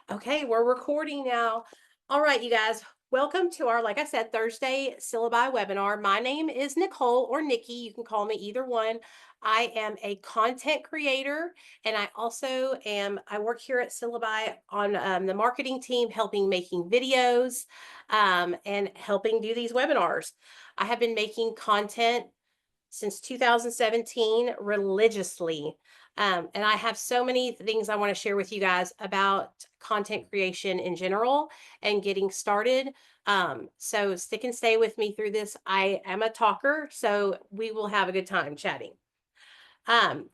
Okay, we're recording now. All right, you guys, welcome to our, like I said, Thursday Syllabi webinar. My name is Nicole or Nikki. You can call me either one. I am a content creator, and I work here at Syllabi on the marketing team, helping making videos and helping do these webinars. I have been making content since 2017 religiously. And I have so many things I want to share with you guys about content creation in general and getting started. So stick and stay with me through this. I am a talker, so we will have a good time chatting.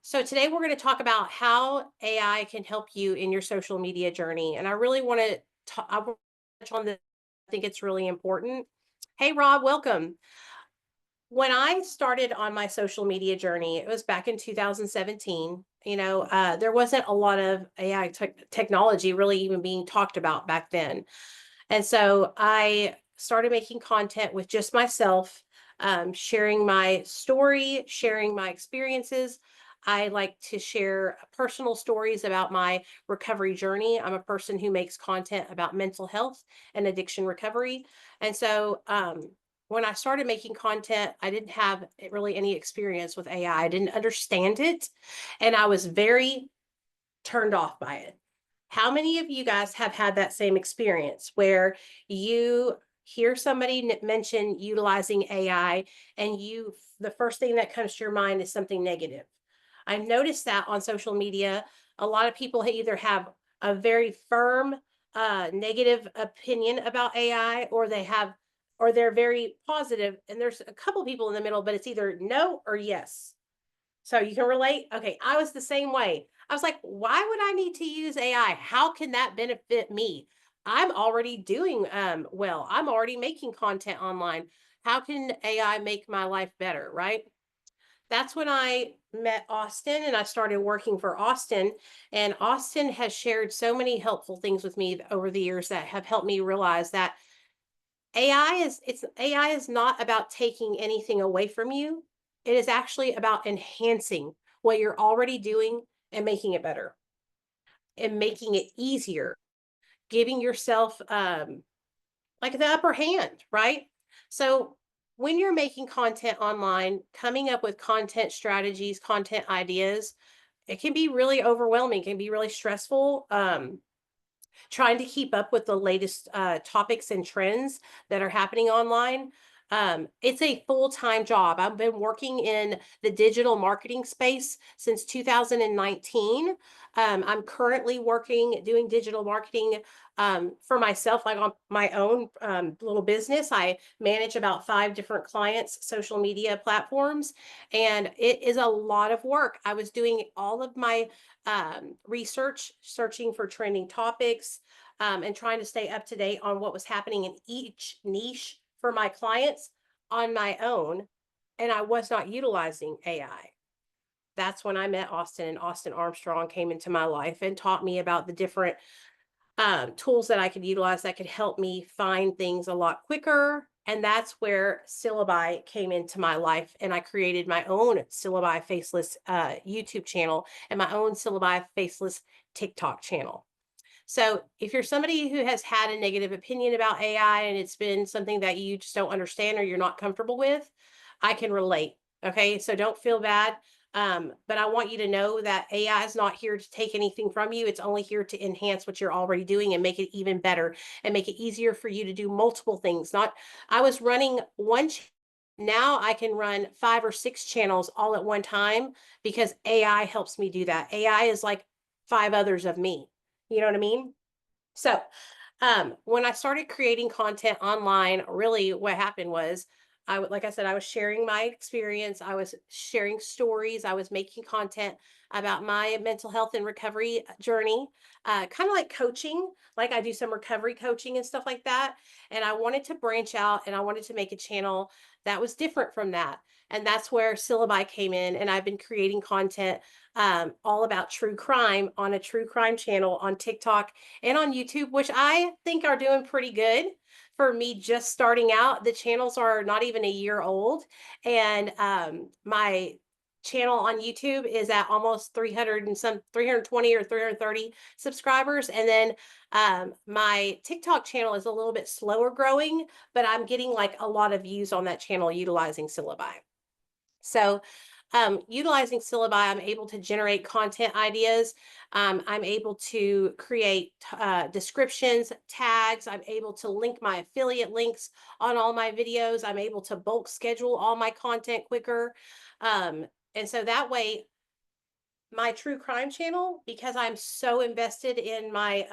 So today we're going to talk about how AI can help you in your social media journey. And I really want to touch on this. I think it's really important. Hey, Rob, welcome. When I started on my social media journey, it was back in 2017. There wasn't a lot of AI technology really even being talked about back then. And so I started making content with just myself, sharing my story, sharing my experiences. I like to share personal stories about my recovery journey. I'm a person who makes content about mental health and addiction recovery. And so, when I started making content, I didn't have really any experience with AI. I didn't understand it, and I was very turned off by it. How many of you guys have had that same experience where you hear somebody mention utilizing AI and the first thing that comes to your mind is something negative? I've noticed that on social media, a lot of people either have a very firm negative opinion about AI, or they're very positive, and there's a couple people in the middle, but it's either no or yes. So you can relate? Okay, I was the same way. I was like, why would I need to use AI? How can that benefit me? I'm already doing well. I'm already making content online. How can AI make my life better, right? That's when I met Austin and I started working for Austin. And Austin has shared so many helpful things with me over the years that have helped me realize that AI is not about taking anything away from you. It is actually about enhancing what you're already doing and making it better and making it easier, giving yourself like the upper hand, right? So when you're making content online, coming up with content strategies, content ideas, it can be really overwhelming, can be really stressful. Trying to keep up with the latest topics and trends that are happening online. It's a full-time job. I've been working in the digital marketing space since 2019. I'm currently working doing digital marketing for myself, like on my own little business. I manage about 5 different clients' social media platforms, and it is a lot of work. I was doing all of my research, searching for trending topics, and trying to stay up to date on what was happening in each niche for my clients on my own. And I was not utilizing AI. That's when I met Austin, and Austin Armstrong came into my life and taught me about the different tools that I could utilize that could help me find things a lot quicker. And that's where Syllabi came into my life. And I created my own Syllabi Faceless YouTube channel and my own Syllabi Faceless TikTok channel. So if you're somebody who has had a negative opinion about AI and it's been something that you just don't understand or you're not comfortable with, I can relate. Okay. So don't feel bad. But I want you to know that AI is not here to take anything from you. It's only here to enhance what you're already doing and make it even better and make it easier for you to do multiple things. Not, I was running now I can run 5 or 6 channels all at one time because AI helps me do that. AI is like 5 others of me. You know what I mean? So, when I started creating content online, really what happened was like I said, I was sharing my experience. I was sharing stories. I was making content about my mental health and recovery journey, kind of like coaching, like I do some recovery coaching and stuff like that. And I wanted to branch out and I wanted to make a channel that was different from that. And that's where Syllabi came in. And I've been creating content all about true crime on a true crime channel on TikTok and on YouTube, which I think are doing pretty good for me just starting out. The channels are not even a year old, and my channel on YouTube is at almost 300 and some 320 or 330 subscribers. And then my TikTok channel is a little bit slower growing, but I'm getting like a lot of views on that channel utilizing Syllabi. So utilizing Syllabi, I'm able to generate content ideas. I'm able to create descriptions, tags. I'm able to link my affiliate links on all my videos. I'm able to bulk schedule all my content quicker. And so that way, my true crime channel, because I'm so invested in my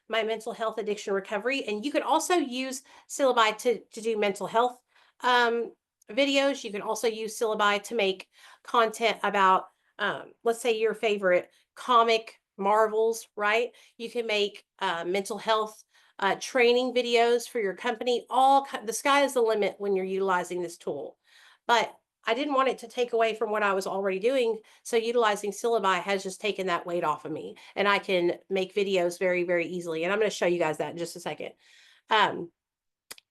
mental health addiction recovery, and you could also use Syllabi to do mental health um videos. You can also use Syllabi to make content about let's say your favorite comic marvels, right? You can make mental health training videos for your company. The sky is the limit when you're utilizing this tool. But I didn't want it to take away from what I was already doing, so utilizing Syllabi has just taken that weight off of me, and I can make videos very, very easily. And I'm going to show you guys that in just a second. Um,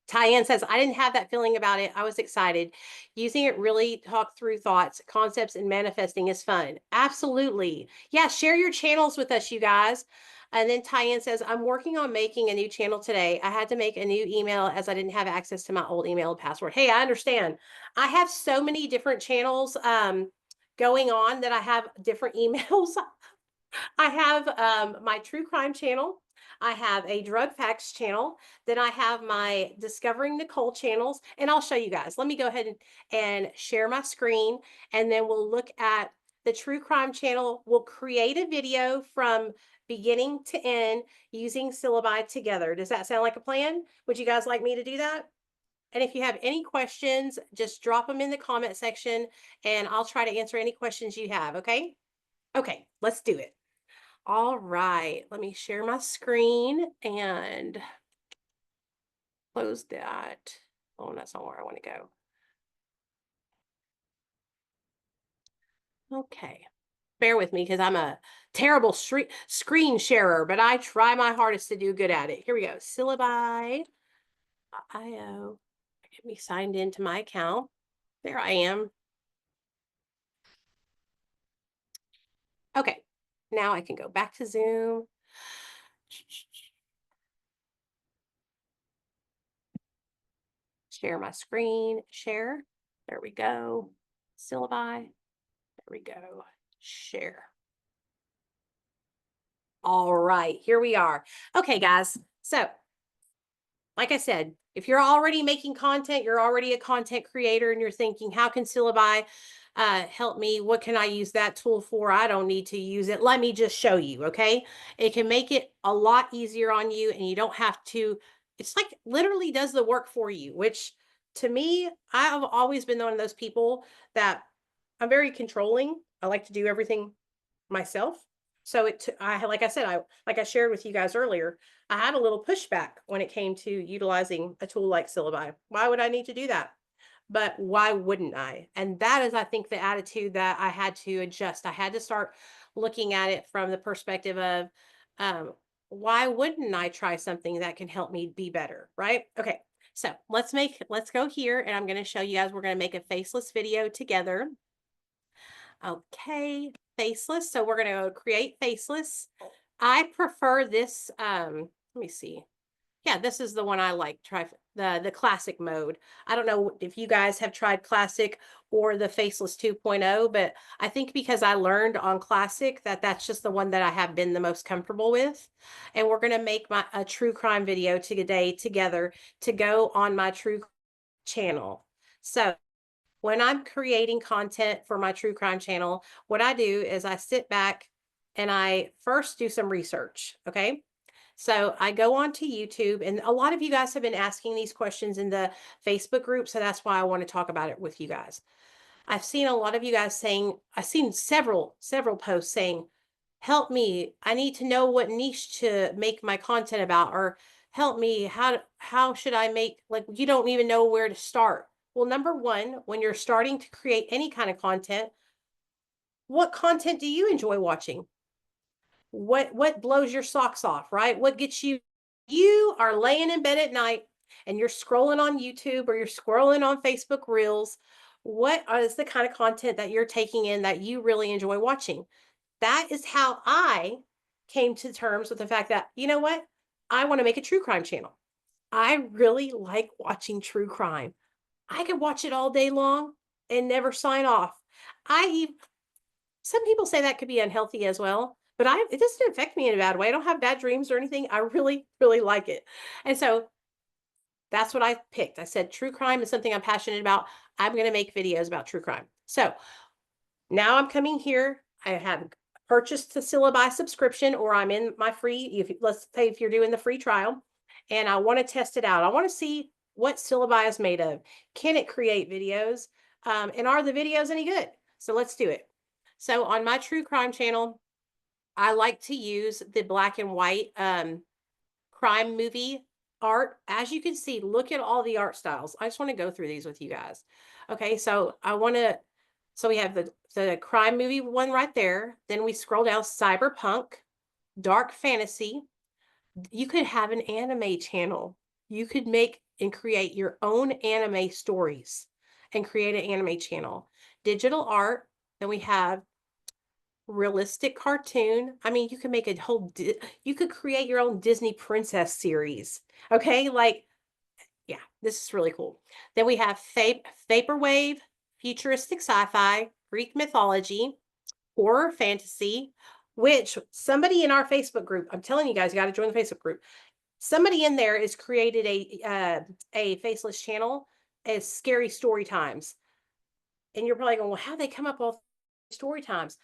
Tyann says, I didn't have that feeling about it. I was excited. Using it really talk through thoughts, concepts, and manifesting is fun. Absolutely. Yeah, share your channels with us, you guys. And then Tyann says, I'm working on making a new channel today. I had to make a new email as I didn't have access to my old email and password. Hey, I understand. I have so many different channels going on that I have different emails. I have my true crime channel. I have a drug facts channel. Then I have my Discovering Nicole channels. And I'll show you guys. Let me go ahead and share my screen. And then we'll look at the true crime channel. We'll create a video from beginning to end using Syllabi together. Does that sound like a plan? Would you guys like me to do that? And if you have any questions, just drop them in the comment section and I'll try to answer any questions you have. Okay. Okay, let's do it. All right, let me share my screen and close that. Oh, that's not where I want to go. Okay, bear with me because I'm a terrible screen sharer, but I try my hardest to do good at it. Here we go. Syllabi.io. Get me signed into my account. There I am. Okay, now I can go back to Zoom. Share my screen, share. There we go. Syllabi. There we go. Share. All right, here we are. Okay, guys. So, like I said, if you're already making content, you're already a content creator, and you're thinking, how can Syllabi help me? What can I use that tool for? I don't need to use it. Let me just show you, okay? It can make it a lot easier on you, and you don't have to, it's like literally does the work for you, which to me, I've always been one of those people that I'm very controlling. I like to do everything myself. So like I said, like I shared with you guys earlier, I had a little pushback when it came to utilizing a tool like Syllabi. Why would I need to do that? But why wouldn't I? And that is, I think, the attitude that I had to adjust. I had to start looking at it from the perspective of why wouldn't I try something that can help me be better, right? Okay, so let's go here, and I'm going to show you guys, we're going to make a faceless video together. Okay, faceless. So we're going to create faceless. I prefer this. Let me see. Yeah, this is the one I like. Try the classic mode. I don't know if you guys have tried classic or the faceless 2.0, but I think because I learned on classic that that's just the one that I have been the most comfortable with. And we're going to make a true crime video today together to go on my true channel. So when I'm creating content for my true crime channel, what I do is I sit back and I first do some research. Okay. So I go onto YouTube, and a lot of you guys have been asking these questions in the Facebook group. So that's why I want to talk about it with you guys. I've seen a lot of you guys saying, I've seen several posts saying, help me, I need to know what niche to make my content about, or help me, how should I make, like, you don't even know where to start. Well, number one, when you're starting to create any kind of content, what content do you enjoy watching? What blows your socks off, right? What gets you are laying in bed at night and you're scrolling on YouTube or you're scrolling on Facebook Reels What is the kind of content that you're taking in that you really enjoy watching? That is how I came to terms with the fact that, you know what? I want to make a true crime channel. I really like watching true crime. I could watch it all day long and never sign off. I Some people say that could be unhealthy as well, but it doesn't affect me in a bad way. I don't have bad dreams or anything. I really, really like it. And so that's what I picked. I said true crime is something I'm passionate about. I'm going to make videos about true crime. So now I'm coming here. I have purchased the Syllabi subscription, or I'm in my free, if let's say if you're doing the free trial, and I want to test it out. I want to see what Syllabi is made of. Can it create videos? And are the videos any good? So let's do it. So on my true crime channel, I like to use the black and white crime movie art. As you can see, look at all the art styles. I just want to go through these with you guys. Okay, so so we have the crime movie one right there. Then we scroll down cyberpunk, dark fantasy. You could have an anime channel. You could make and create your own anime stories and create an anime channel. Digital art. Then we have realistic cartoon. I mean, you could make a you could create your own Disney princess series. Okay, like yeah, this is really cool. Then we have vaporwave, futuristic sci-fi, Greek mythology, horror fantasy, which somebody in our Facebook group, I'm telling you guys, you got to join the Facebook group. Somebody in there has created a faceless channel as scary story times. And you're probably going, well, how they come up with story times?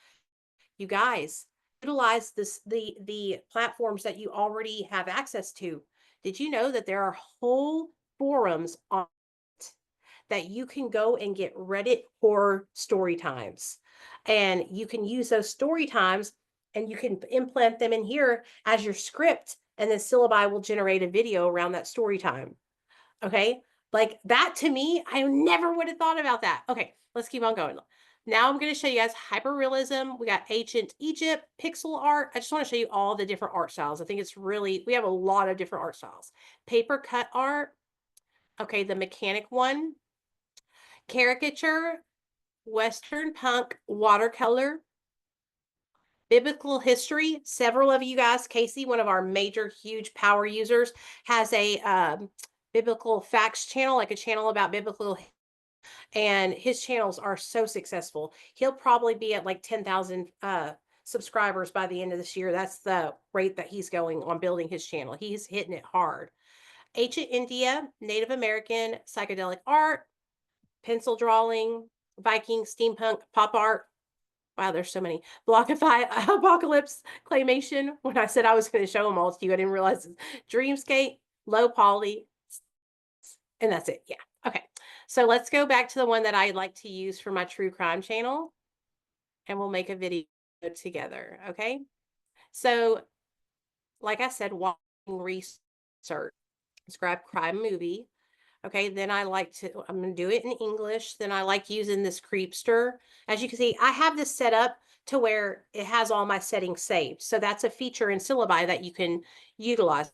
You guys utilize the platforms that you already have access to. Did you know that there are whole forums on that you can go and get Reddit horror story times, and you can use those story times and you can implant them in here as your script, and then Syllabi will generate a video around that story time. Okay. Like that to me, I never would have thought about that. Okay, let's keep on going. Now I'm going to show you guys hyperrealism. We got ancient Egypt, pixel art. I just want to show you all the different art styles. I think it's really, we have a lot of different art styles. Paper cut art. Okay, the mechanic one. Caricature, Western punk, watercolor, biblical history. Several of you guys, Casey, one of our major, huge power users, has a biblical facts channel, like a channel about biblical, and his channels are so successful. He'll probably be at like 10,000 subscribers by the end of this year. That's the rate that he's going on building his channel. He's hitting it hard. Ancient India, Native American, psychedelic art, pencil drawing, Viking, steampunk, pop art. Wow, there's so many. Blockify, apocalypse, claymation. When I said I was going to show them all to you, I didn't realize it's Dreamscape, low poly, and that's it. Yeah. Okay. So let's go back to the one that I like to use for my true crime channel, and we'll make a video together. Okay. So, like I said, watching research, describe crime movie. Okay, then I'm going to do it in English. Then I like using this Creepster. As you can see, I have this set up to where it has all my settings saved. So that's a feature in Syllabi that you can utilize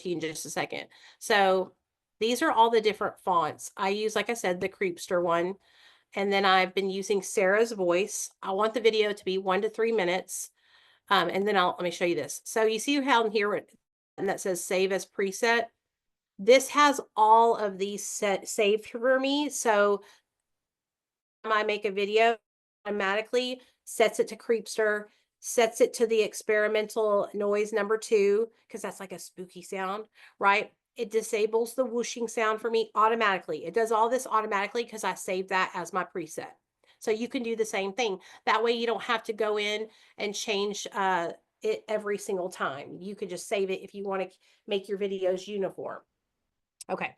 in just a second. So these are all the different fonts. I use, like I said, the Creepster one. And then I've been using Sarah's voice. I want the video to be 1 to 3 minutes. And then let me show you this. So you see how in here and that says save as preset. This has all of these saved for me. So I make a video, automatically sets it to Creepster, sets it to the experimental noise number 2, because that's like a spooky sound, right? It disables the whooshing sound for me automatically. It does all this automatically because I saved that as my preset. So you can do the same thing. That way you don't have to go in and change it every single time. You can just save it if you want to make your videos uniform. Okay.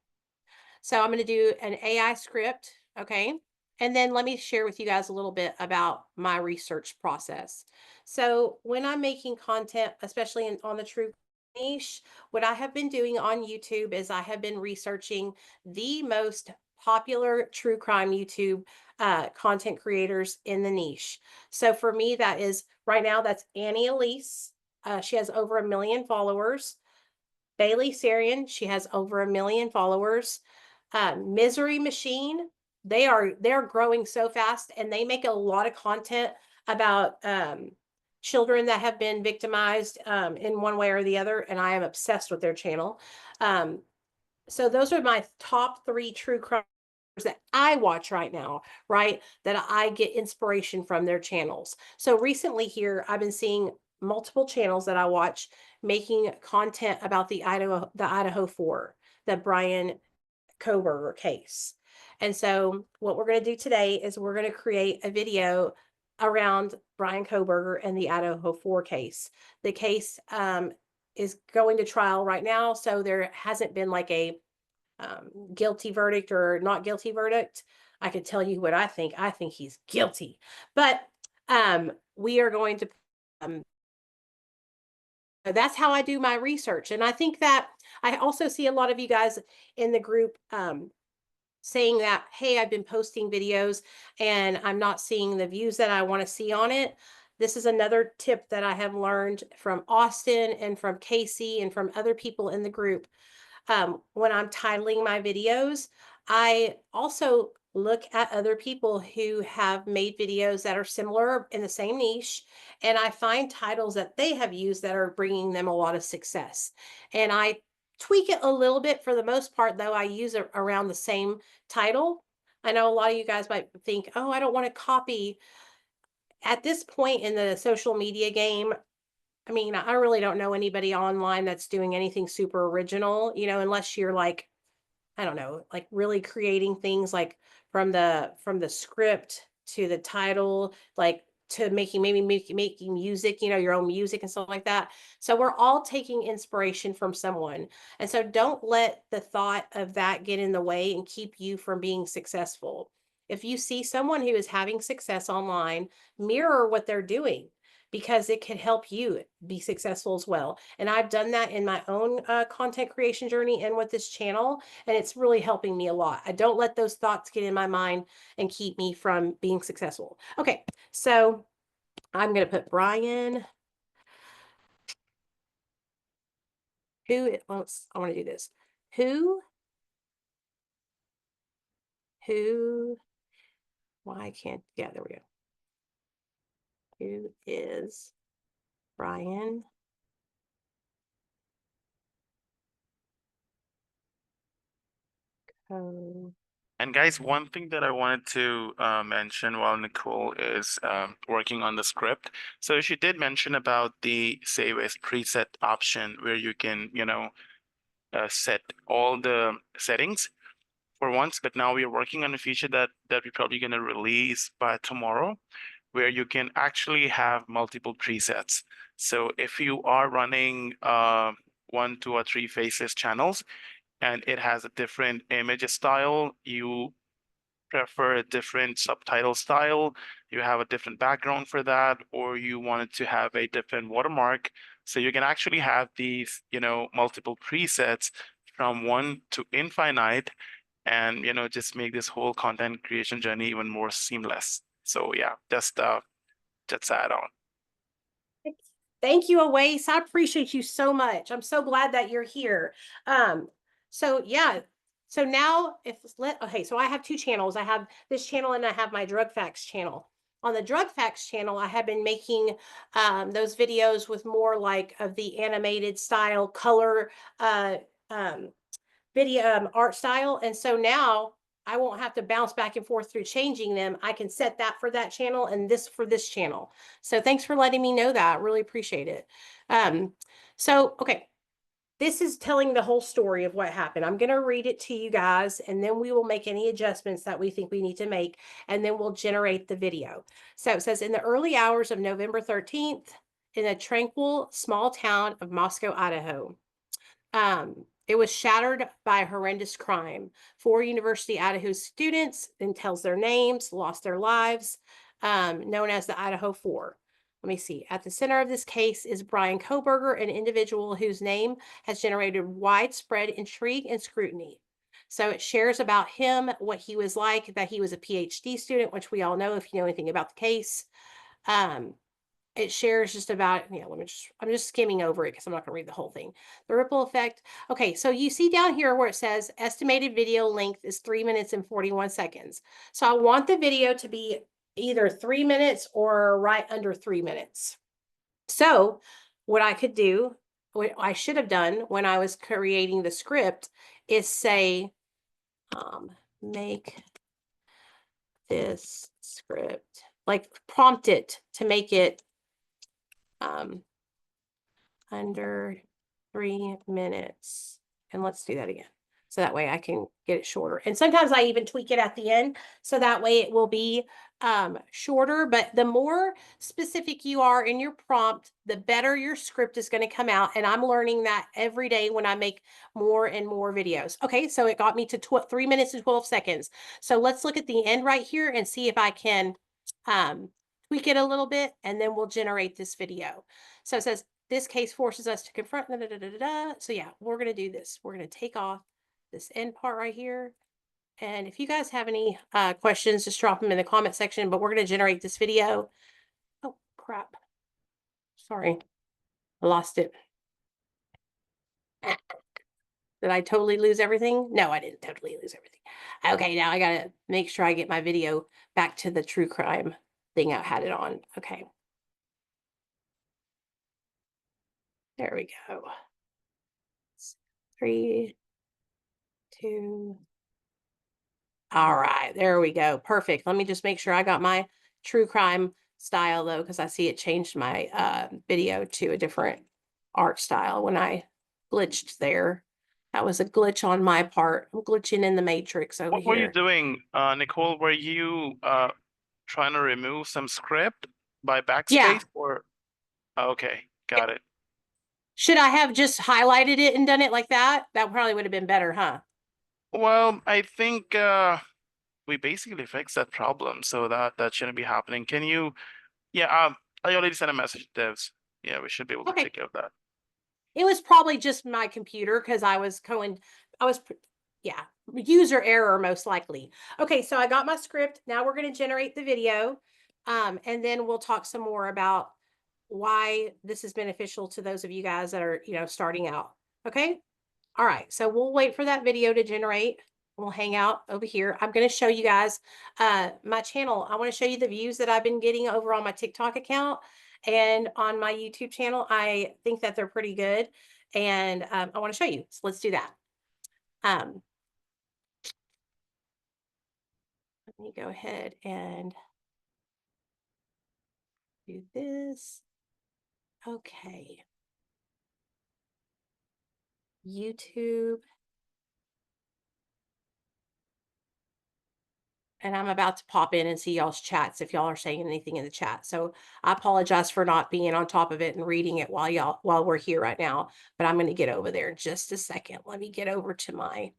So I'm going to do an AI script. Okay. And then let me share with you guys a little bit about my research process. So when I'm making content, especially on the true niche, what I have been doing on YouTube is I have been researching the most popular true crime YouTube content creators in the niche. So for me, that is right now, that's Annie Elise. She has over 1 million followers. Bailey Sarian, she has over 1 million followers. Misery Machine, they're growing so fast, and they make a lot of content about children that have been victimized in one way or the other, and I am obsessed with their channel. So those are my top 3 true crime that I watch right now, right? That I get inspiration from their channels. So recently here, I've been seeing multiple channels that I watch making content about the Idaho 4, the Brian Koberger case. And so what we're going to do today is we're going to create a video around Brian Koberger and the Idaho 4 case. The case is going to trial right now, so there hasn't been like a guilty verdict or not guilty verdict. I could tell you what I think. I think he's guilty, but we are going to. That's how I do my research, and I think that I also see a lot of you guys in the group saying that, hey, I've been posting videos and I'm not seeing the views that I want to see on it. This is another tip that I have learned from Austin and from Casey and from other people in the group. When I'm titling my videos, I also look at other people who have made videos that are similar in the same niche, and I find titles that they have used that are bringing them a lot of success. And I tweak it a little bit. For the most part, though, I use it around the same title. I know a lot of you guys might think, oh, I don't want to copy. At this point in the social media game, I mean, I really don't know anybody online that's doing anything super original, unless you're like, I don't know, like really creating things like from the script to the title, like to making music, your own music and stuff like that. So we're all taking inspiration from someone. And so don't let the thought of that get in the way and keep you from being successful. If you see someone who is having success online, mirror what they're doing, because it can help you be successful as well. And I've done that in my own content creation journey and with this channel, and it's really helping me a lot. I don't let those thoughts get in my mind and keep me from being successful. Okay, so I'm going to put Brian. I want to do this. Who, why can't, yeah, there we go. Who is Brian Co? And guys, one thing that I wanted to mention while Nicole is working on the script. So she did mention about the save as preset option where you can, set all the settings for once. But now we are working on a feature that we're probably going to release by tomorrow, where you can actually have multiple presets. So if you are running 1, 2, or 3 faces channels, and it has a different image style, you prefer a different subtitle style, you have a different background for that, or you wanted to have a different watermark. So you can actually have these, multiple presets from 1 to infinite, and, just make this whole content creation journey even more seamless. So yeah, just add on. Thank you, Awais. I appreciate you so much. I'm so glad that you're here. So yeah. So now okay, so I have 2 channels. I have this channel and I have my drug facts channel. On the drug facts channel, I have been making those videos with more like of the animated style color video art style. And so now I won't have to bounce back and forth through changing them. I can set that for that channel and this for this channel. So thanks for letting me know that. I really appreciate it. Okay, this is telling the whole story of what happened. I'm going to read it to you guys, and then we will make any adjustments that we think we need to make, and then we'll generate the video. So it says, in the early hours of November 13th, in a tranquil small town of Moscow, Idaho, it was shattered by a horrendous crime. 4 University Idaho students, then tells their names, lost their lives, known as the Idaho 4. Let me see. At the center of this case is Brian Koberger, an individual whose name has generated widespread intrigue and scrutiny. So it shares about him, what he was like, that he was a PhD student, which we all know if you know anything about the case. it shares just about, I'm just skimming over it because I'm not going to read the whole thing. The ripple effect. Okay, so you see down here where it says estimated video length is 3 minutes and 41 seconds. So I want the video to be either 3 minutes or right under 3 minutes. So what I could do, what I should have done when I was creating the script is say, make this script, like prompt it to make it um, under 3 minutes. And let's do that again. So that way I can get it shorter. And sometimes I even tweak it at the end. So that way it will be shorter. But the more specific you are in your prompt, the better your script is going to come out. And I'm learning that every day when I make more and more videos. Okay, so it got me to 3 minutes and 12 seconds. So let's look at the end right here and see if I can tweak it a little bit, and then we'll generate this video. So it says, this case forces us to confront. Da, da, da, da, da. So yeah, we're going to do this. We're going to take off this end part right here. And if you guys have any questions, just drop them in the comment section, but we're going to generate this video. Oh, crap. Sorry. I lost it. Did I totally lose everything? No, I didn't totally lose everything. Okay, now I got to make sure I get my video back to the true crime thing I had it on. Okay. There we go. 3, 2. All right, there we go. Perfect. Let me just make sure I got my true crime style though, because I see it changed my video to a different art style when I glitched there. That was a glitch on my part. I'm glitching in the matrix over What were you here. doing, Nicole? Were you trying to remove some script by Yeah. backspace or? Okay, got it. Should I have just highlighted it and done it like that? That probably would have been better, huh? Well, I think we basically fixed that problem, so that shouldn't be happening. Can you? Yeah, I already sent a message to devs. Yeah, we should be able to Okay. take care of that. It was probably just my computer because I was, yeah, user error most likely. Okay, so I got my script. Now we're going to generate the video. And then we'll talk some more about why this is beneficial to those of you guys that are, starting out. Okay. All right. So we'll wait for that video to generate. We'll hang out over here. I'm going to show you guys my channel. I want to show you the views that I've been getting over on my TikTok account and on my YouTube channel. I think that they're pretty good. And I want to show you. So let's do that. Let me go ahead and do this. Okay. YouTube. And I'm about to pop in and see y'all's chats if y'all are saying anything in the chat. So I apologize for not being on top of it and reading it while we're here right now. But I'm going to get over there in just a second. Let me get over to my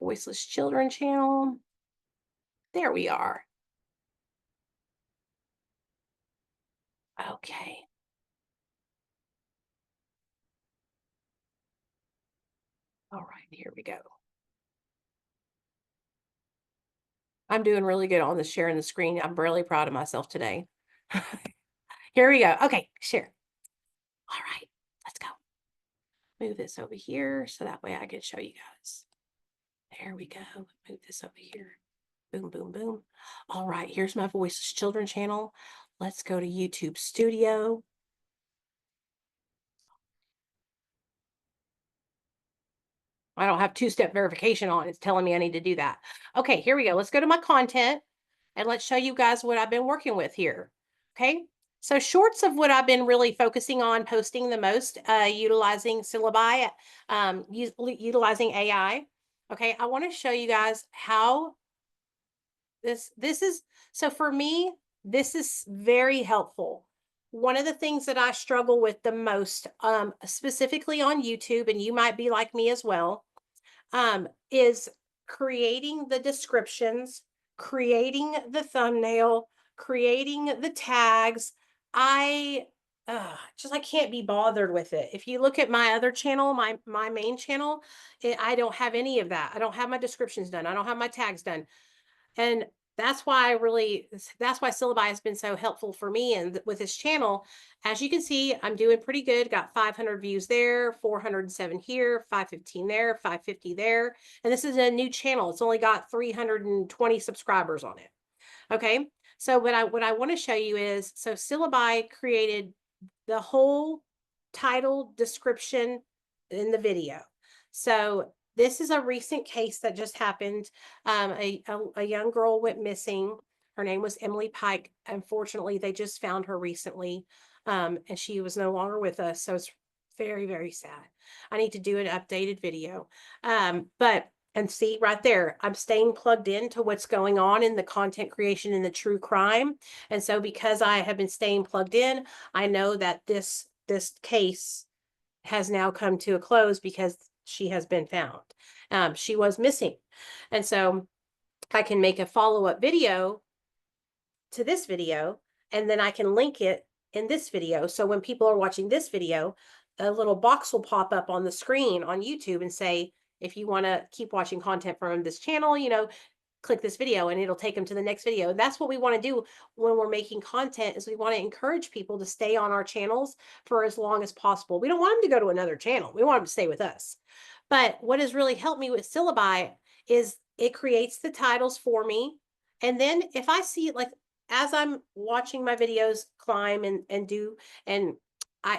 Voiceless Children channel. There we are. Okay. All right, here we go. I'm doing really good on the sharing the screen. I'm really proud of myself today. Here we go. Okay, share. All right, let's go. Move this over here so that way I can show you guys. There we go. Move this over here. Boom, boom, boom. All right, here's my Voices Children channel. Let's go to YouTube Studio. I don't have two-step verification on. It's telling me I need to do that. Okay, here we go. Let's go to my content and let's show you guys what I've been working with here. Okay, so shorts of what I've been really focusing on posting the most, utilizing Syllaby, utilizing AI. Okay, I want to show you guys how this is, so for me, this is very helpful. One of the things that I struggle with the most, specifically on YouTube, and you might be like me as well, is creating the descriptions, creating the thumbnail, creating the tags. I I can't be bothered with it. If you look at my other channel, my main channel, I don't have any of that. I don't have my descriptions done. I don't have my tags done. And that's why Syllabi has been so helpful for me and with this channel. As you can see, I'm doing pretty good. Got 500 views there, 407 here, 515 there, 550 there. And this is a new channel. It's only got 320 subscribers on it. Okay. So what I want to show you is, so Syllabi created the whole title description in the video. So this is a recent case that just happened. A young girl went missing. Her name was Emily Pike. Unfortunately, they just found her recently, and she was no longer with us. So it's very, very sad. I need to do an updated video. But and see right there, I'm staying plugged into what's going on in the content creation in the true crime. And so because I have been staying plugged in, I know that this case has now come to a close because she has been found. She was missing. And so I can make a follow-up video to this video, and then I can link it in this video. So when people are watching this video, a little box will pop up on the screen on YouTube and say, if you want to keep watching content from this channel, click this video, and it'll take them to the next video. And that's what we want to do when we're making content, is we want to encourage people to stay on our channels for as long as possible. We don't want them to go to another channel. We want them to stay with us. But what has really helped me with Syllabi is it creates the titles for me. And then if I see, like, as I'm watching my videos climb and do, and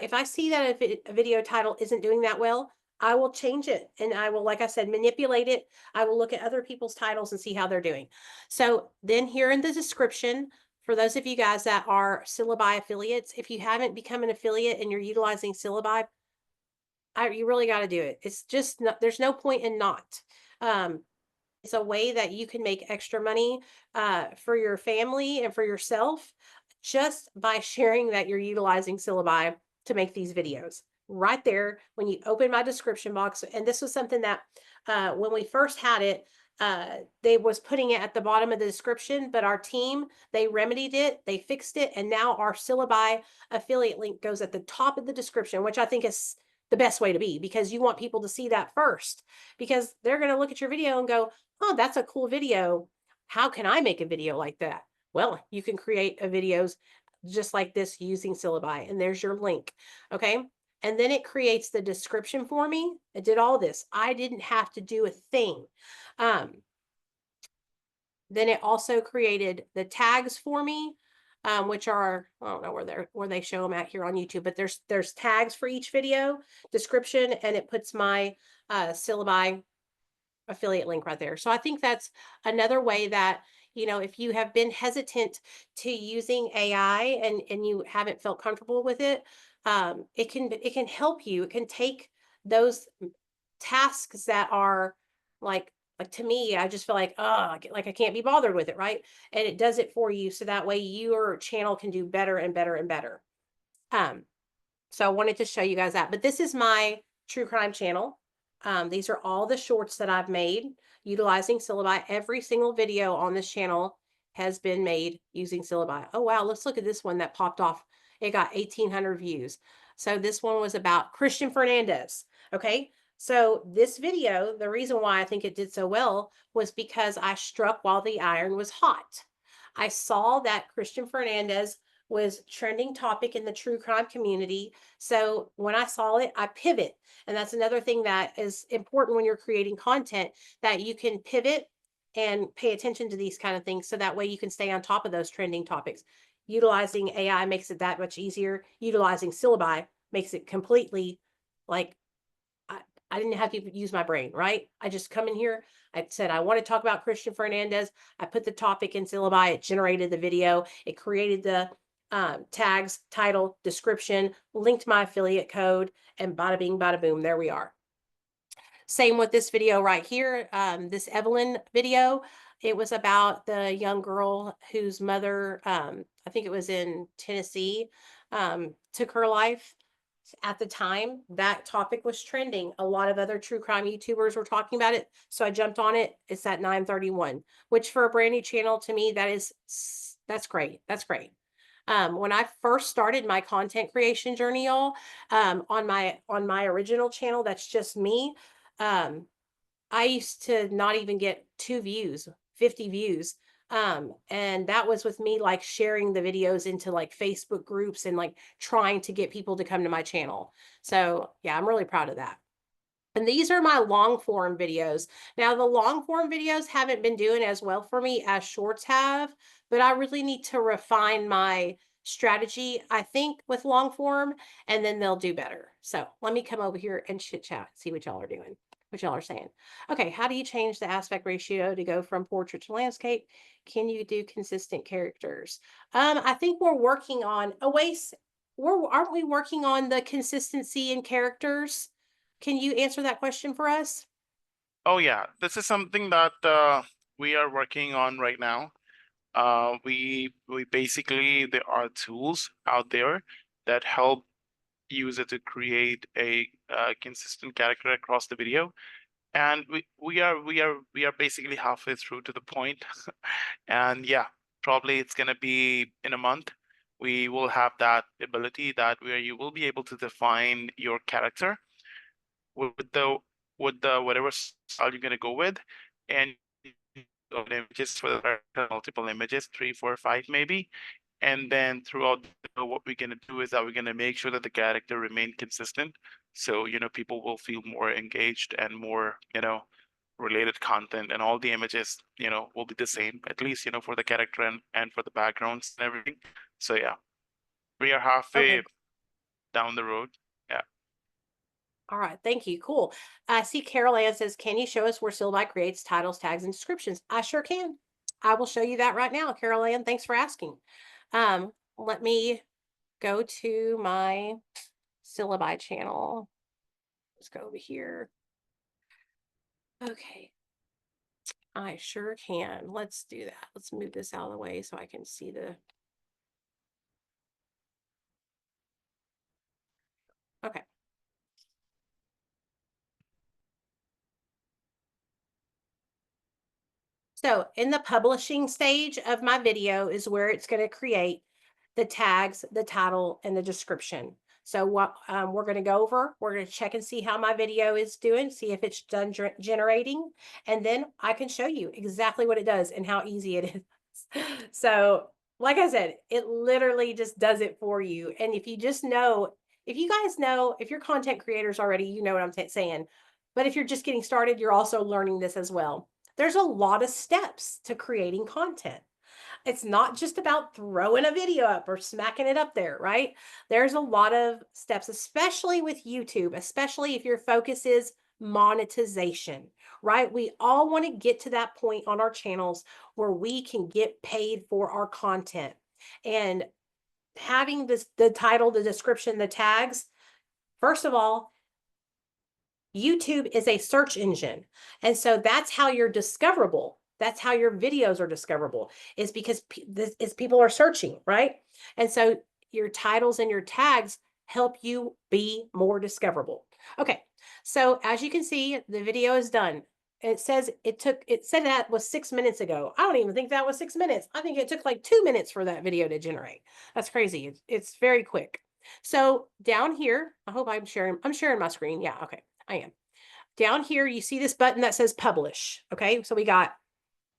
if I see that a video title isn't doing that well, I will change it, and I will, like I said, manipulate it. I will look at other people's titles and see how they're doing. So then here in the description, for those of you guys that are Syllabi affiliates, if you haven't become an affiliate and you're utilizing Syllabi, you really got to do it. It's just not, there's no point in not. Um, it's a way that you can make extra money for your family and for yourself, just by sharing that you're utilizing Syllabi to make these videos. Right there, when you open my description box, and this was something that when we first had it, they was putting it at the bottom of the description, but our team, they remedied it, they fixed it, and now our Syllabi affiliate link goes at the top of the description, which I think is the best way to be, because you want people to see that first, because they're going to look at your video and go, oh, that's a cool video. How can I make a video like that? Well, you can create a videos just like this using Syllabi, and there's your link. Okay. And then it creates the description for me. It did all this. I didn't have to do a thing. Um, then it also created the tags for me, which are, I don't know where they show them at here on YouTube, but there's tags for each video description, and it puts my Syllabi affiliate link right there. So I think that's another way that, if you have been hesitant to using AI and you haven't felt comfortable with it, it can help you. It can take those tasks that are like to me, I just feel like, oh, like I can't be bothered with it, right? And it does it for you, so that way your channel can do better and better and better. Um, so I wanted to show you guys that. But this is my true crime channel. These are all the shorts that I've made utilizing Syllabi. Every single video on this channel has been made using Syllabi. Oh, wow. Let's look at this one that popped off. It got 1,800 views. So this one was about Christian Fernandez. Okay. So this video, the reason why I think it did so well was because I struck while the iron was hot. I saw that Christian Fernandez was trending topic in the true crime community. So when I saw it, I pivot. And that's another thing that is important when you're creating content, that you can pivot and pay attention to these kind of things, so that way you can stay on top of those trending topics. Utilizing AI makes it that much easier. Utilizing Syllabi makes it completely, like, I didn't have to use my brain, right? I just come in here. I said, I want to talk about Christian Fernandez. I put the topic in Syllabi. It generated the video. It created the tags, title, description, linked my affiliate code, and bada bing, bada boom, there we are. Same with this video right here, this Evelyn video. It was about the young girl whose mother, I think it was in Tennessee, took her life. At the time, that topic was trending. A lot of other true crime YouTubers were talking about it, so I jumped on it. It's at 931, which for a brand new channel, to me, that's great. That's great. When I first started my content creation journey, y'all, on my original channel, that's just me. I used to not even get 2 views, 50 views. And that was with me like sharing the videos into like Facebook groups and like trying to get people to come to my channel. So yeah, I'm really proud of that. And these are my long form videos. Now, the long form videos haven't been doing as well for me as shorts have, but I really need to refine my strategy, I think, with long form, and then they'll do better. So let me come over here and chit chat, see what y'all are doing, what y'all are saying. Okay, how do you change the aspect ratio to go from portrait to landscape? Can you do consistent characters? I think we're working on, aren't we working on the consistency in characters? Can you answer that question for us? Oh yeah, this is something that we are working on right now. We basically there are tools out there that help user to create a consistent character across the video, and we are basically halfway through to the point. And yeah, probably it's gonna be in a month. We will have that ability that where you will be able to define your character with the whatever style you're gonna go with, and images for the character, multiple images, 3, 4, 5 maybe. And then throughout what we're gonna do is that we're gonna make sure that the character remain consistent. So, people will feel more engaged and more, related content, and all the images, will be the same, at least, for the character and for the backgrounds and everything. So yeah, we are halfway Okay. down the road. Yeah. All right. Thank you. Cool. I see Carol Ann says, can you show us where Syllabi creates titles, tags, and descriptions? I sure can. I will show you that right now, Carol Ann. Thanks for asking. Let me go to my Syllabi channel. Let's go over here. Okay. I sure can. Let's do that. Let's move this out of the way so I can see the. Okay. So in the publishing stage of my video is where it's going to create the tags, the title, and the description. So what we're going to go over, we're going to check and see how my video is doing, see if it's done generating, and then I can show you exactly what it does and how easy it is. So like I said, it literally just does it for you. And if you just know, if you guys know, if you're content creators already, you know what I'm saying. But if you're just getting started, you're also learning this as well. There's a lot of steps to creating content. It's not just about throwing a video up or smacking it up there, right? There's a lot of steps, especially with YouTube, especially if your focus is monetization, right? We all want to get to that point on our channels where we can get paid for our content. And having the title, the description, the tags, first of all, YouTube is a search engine. And so that's how you're discoverable. That's how your videos are discoverable, is because people are searching, right? And so your titles and your tags help you be more discoverable. Okay. So as you can see, the video is done. It says it said that was 6 minutes ago. I don't even think that was 6 minutes. I think it took like 2 minutes for that video to generate. That's crazy. It's very quick. So down here, I hope I'm sharing my screen. Yeah, okay. I am. Down here, you see this button that says publish. Okay, so we got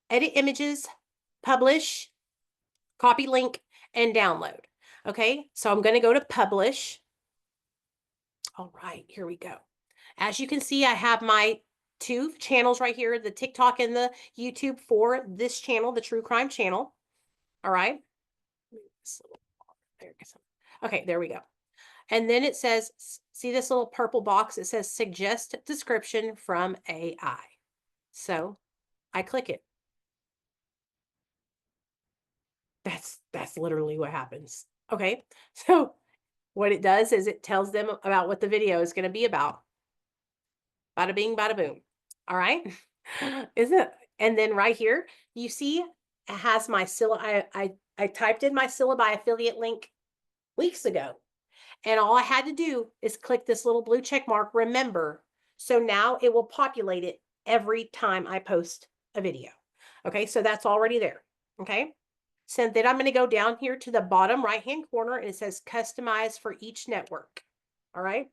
edit images, publish, copy link, and download. Okay, so I'm going to go to publish. All right, here we go. As you can see, I have my 2 channels right here, the TikTok and the YouTube for this channel, the True Crime channel. All right. Okay, there we go. And then it says, see this little purple box? It says suggest description from AI. So I click it. That's literally what happens. Okay. So what it does is it tells them about what the video is going to be about. Bada bing, bada boom. All right. Isn't it? And then right here, you see it has my I typed in my Syllabi affiliate link weeks ago. And all I had to do is click this little blue check mark, remember. So now it will populate it every time I post a video. Okay, so that's already there. Okay, so then I'm going to go down here to the bottom right-hand corner and it says customize for each network. All right.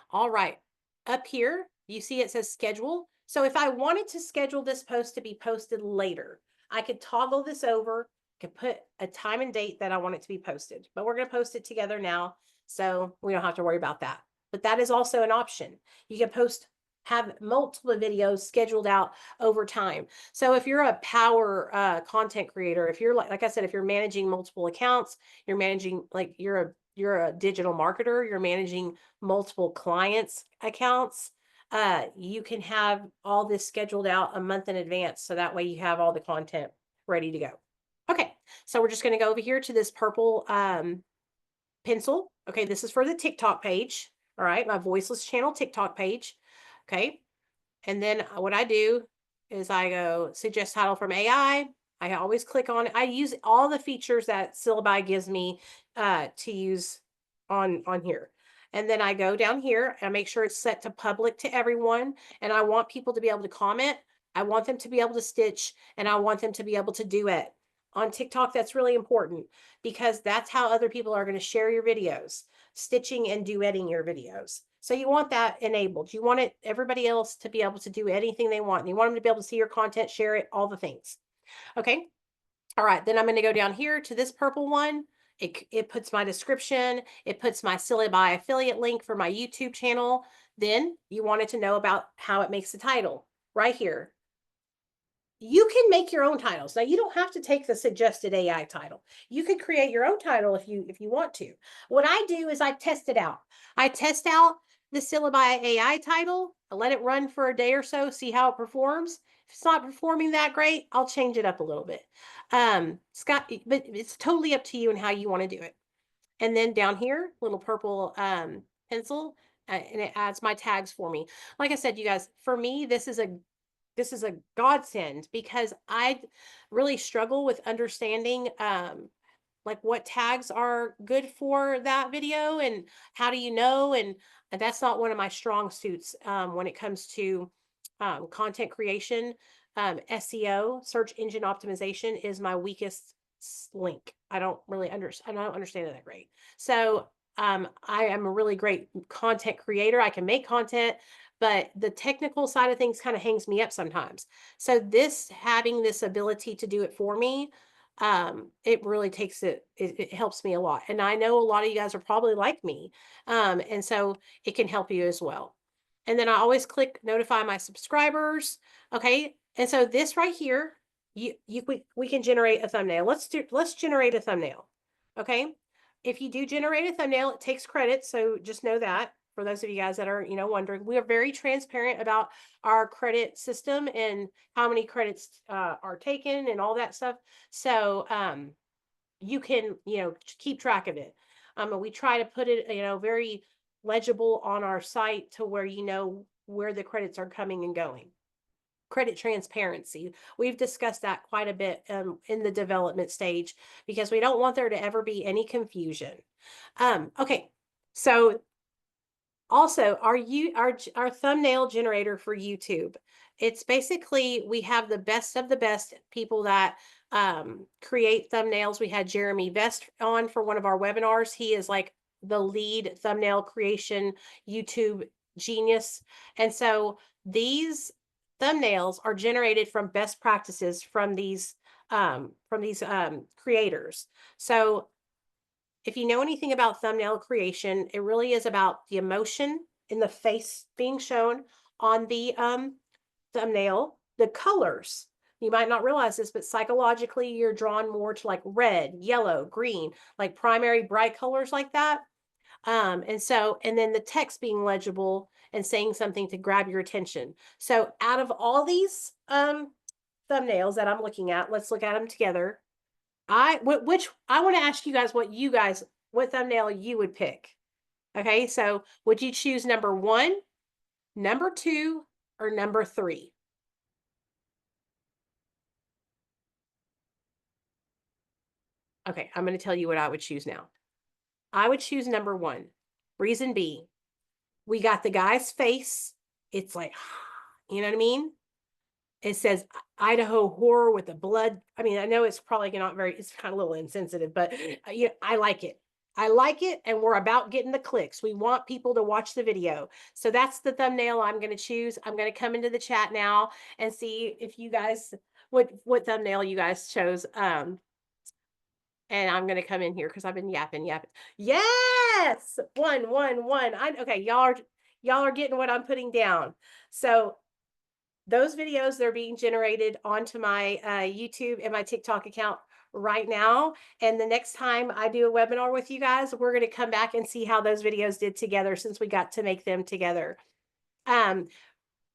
All right. Up here, you see it says schedule. So if I wanted to schedule this post to be posted later, I could toggle this over, could put a time and date that I want it to be posted, but we're going to post it together now. So we don't have to worry about that. But that is also an option. You can have multiple videos scheduled out over time. So if you're a power content creator, if you're like I said, if you're managing multiple accounts, you're managing like you're a digital marketer, you're managing multiple clients accounts, you can have all this scheduled out a month in advance. So that way you have all the content ready to go. Okay. So we're just going to go over here to this purple pencil. Okay. This is for the TikTok page. All right. My voiceless channel TikTok page. Okay. And then what I do is I go suggest title from AI. I always click on it. I use all the features that Syllaby gives me to use on here. And then I go down here and make sure it's set to public to everyone. And I want people to be able to comment. I want them to be able to stitch, and I want them to be able to duet. On TikTok, that's really important because that's how other people are going to share your videos, stitching and duetting your videos. So you want that enabled. You want everybody else to be able to do anything they want. You want them to be able to see your content, share it, all the things. Okay. All right. Then I'm going to go down here to this purple one. It puts my description. It puts my Syllaby affiliate link for my YouTube channel. Then you wanted to know about how it makes the title right here. You can make your own titles. Now you don't have to take the suggested AI title. You can create your own title if you want to. What I do is I test it out. I test out the Syllabi AI title. I let it run for a day or so, see how it performs. If it's not performing that great, I'll change it up a little bit. Scott, but it's totally up to you and how you want to do it. And then down here, little purple pencil, and it adds my tags for me. Like I said, you guys, for me, this is a godsend because I really struggle with understanding like what tags are good for that video and how do you know, and that's not one of my strong suits when it comes to content creation. SEO, search engine optimization, is my weakest link. I don't understand it that great. So I am a really great content creator. I can make content, but the technical side of things kind of hangs me up sometimes. So having this ability to do it for me, it really it helps me a lot. And I know a lot of you guys are probably like me. And so it can help you as well. And then I always click notify my subscribers. Okay. And so this right here, we can generate a thumbnail. Let's generate a thumbnail. Okay. If you do generate a thumbnail, it takes credit. So just know that for those of you guys that are, wondering, we are very transparent about our credit system and how many credits are taken and all that stuff. So you can, keep track of it. And we try to put it, very legible on our site to where you know where the credits are coming and going. Credit transparency. We've discussed that quite a bit in the development stage because we don't want there to ever be any confusion. Okay, so also our thumbnail generator for YouTube. It's basically we have the best of the best people that create thumbnails. We had Jeremy Vest on for one of our webinars. He is like the lead thumbnail creation YouTube genius. And so these thumbnails are generated from best practices from these creators. So if you know anything about thumbnail creation, it really is about the emotion in the face being shown on the thumbnail, the colors. You might not realize this, but psychologically, you're drawn more to like red, yellow, green, like primary bright colors like that. And then the text being legible and saying something to grab your attention. So out of all these thumbnails that I'm looking at, let's look at them together. I want to ask you guys what thumbnail you would pick. Okay, so would you choose number 1, number 2, or number 3? Okay, I'm going to tell you what I would choose now. I would choose number 1. Reason B, we got the guy's face. It's like, you know what I mean? It says Idaho horror with the blood. I mean, I know it's probably not it's kind of a little insensitive, but I like it. I like it, and we're about getting the clicks. We want people to watch the video. So that's the thumbnail I'm going to choose. I'm going to come into the chat now and see if you guys what thumbnail you guys chose. And I'm gonna come in here because I've been yapping. Yes! One. Okay, y'all are getting what I'm putting down. So those videos, they're being generated onto my YouTube and my TikTok account right now. And the next time I do a webinar with you guys, we're going to come back and see how those videos did together since we got to make them together. Um,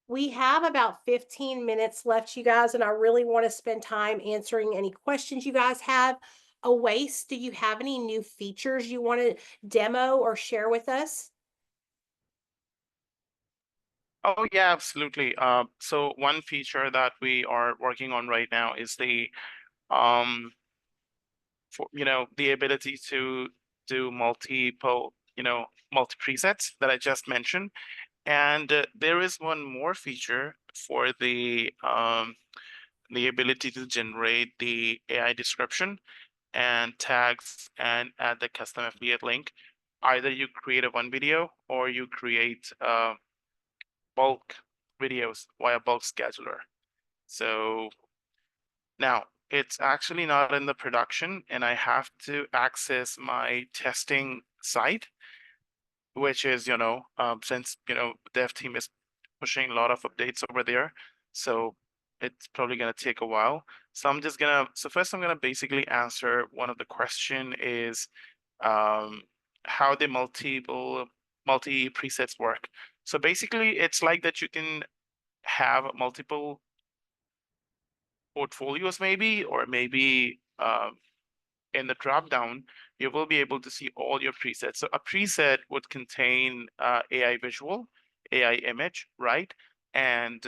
we have about 15 minutes left, you guys, and I really want to spend time answering any questions you guys have. Awace, do you have any new features you want to demo or share with us? Oh yeah, absolutely. So one feature that we are working on right now is the um for the ability to do multiple multi presets that I just mentioned. And there is one more feature for the ability to generate the AI description and tags and add the custom affiliate link. Either you create a one video or you create bulk videos via bulk scheduler. So now it's actually not in the production, and I have to access my testing site, which is, since, dev team is pushing a lot of updates over there. So it's probably going to take a while. So first I'm going to basically answer one of the question is how the multi presets work. So basically it's like that you can have multiple portfolios maybe, or maybe in the drop down, you will be able to see all your presets. So a preset would contain AI visual, AI image, right? And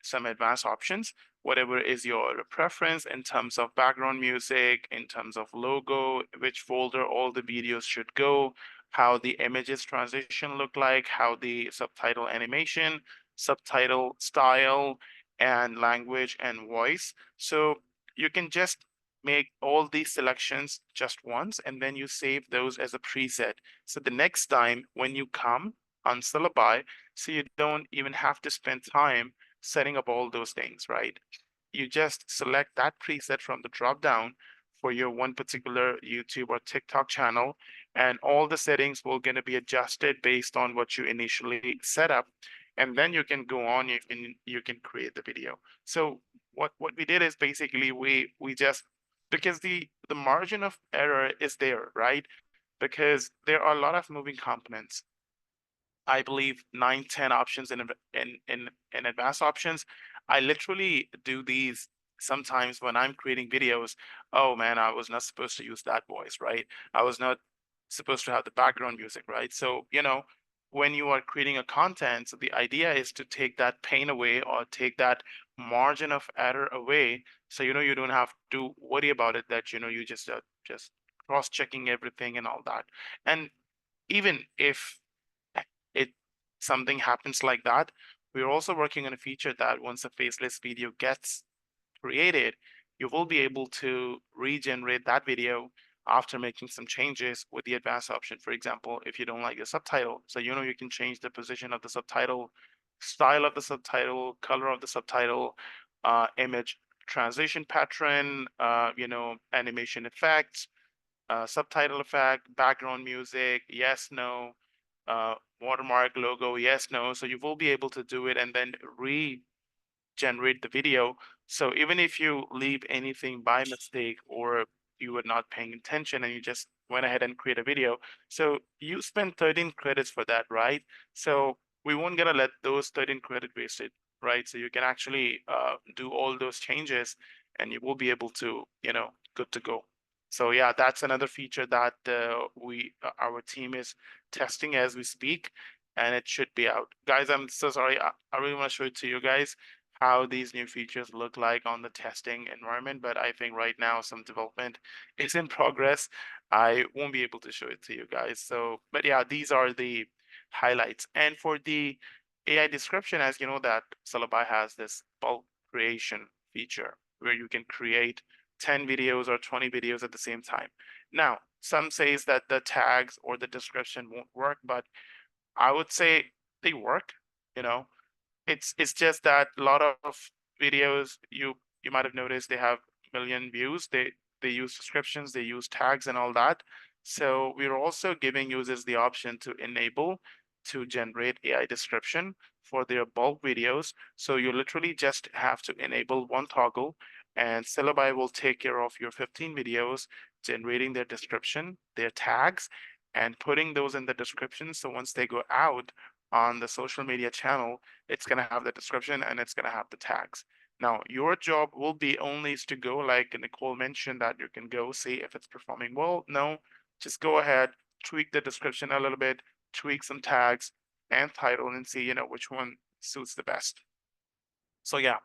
some advanced options, whatever is your preference in terms of background music, in terms of logo, which folder all the videos should go, how the images transition look like, how the subtitle animation, subtitle style, and language and voice. So you can just make all these selections just once, and then you save those as a preset. So the next time when you come on Syllabi, so you don't even have to spend time setting up all those things, right? You just select that preset from the drop down for your one particular YouTube or TikTok channel, and all the settings will going to be adjusted based on what you initially set up. And then you can go on, you can create the video. So what we did is basically we just, because the margin of error is there, right? Because there are a lot of moving components. I believe 9, 10 options in advanced options. I literally do these sometimes when I'm creating videos. Oh man, I was not supposed to use that voice, right? I was not supposed to have the background music, right? So, when you are creating a content, so the idea is to take that pain away or take that margin of error away. So, you don't have to worry about it, that, you just cross-checking everything and all that. And even if it something happens like that, we're also working on a feature that once a faceless video gets created, you will be able to regenerate that video after making some changes with the advanced option. For example, if you don't like the subtitle, so you can change the position of the subtitle, style of the subtitle, color of the subtitle, image transition pattern, animation effects, subtitle effect, background music, yes, no, watermark logo, yes, no. So you will be able to do it and then regenerate the video. So even if you leave anything by mistake, or you were not paying attention and you just went ahead and create a video, so you spent 13 credits for that, right? So we won't gonna let those 13 credit wasted, right? So you can actually do all those changes and you will be able to, good to go. So yeah, that's another feature that our team is testing as we speak, and it should be out. Guys, I'm so sorry. I really want to show it to you guys how these new features look like on the testing environment, but I think right now some development is in progress. I won't be able to show it to you guys. So, but yeah, these are the highlights. And for the AI description, as you know, that Syllabi has this bulk creation feature where you can create 10 videos or 20 videos at the same time. Now, some says that the tags or the description won't work, but I would say they work, you know. It's just that a lot of videos, you you might have noticed they have million views. They use descriptions, they use tags and all that. So we're also giving users the option to enable to generate AI description for their bulk videos. So you literally just have to enable one toggle, and Syllabi will take care of your 15 videos, generating their description, their tags, and putting those in the description. So once they go out on the social media channel, it's going to have the description and it's going to have the tags. Now, your job will be only is to go, like Nicole mentioned, that you can go see if it's performing well. No, just go ahead, tweak the description a little bit, tweak some tags and title, and see, which one suits the best. So yeah,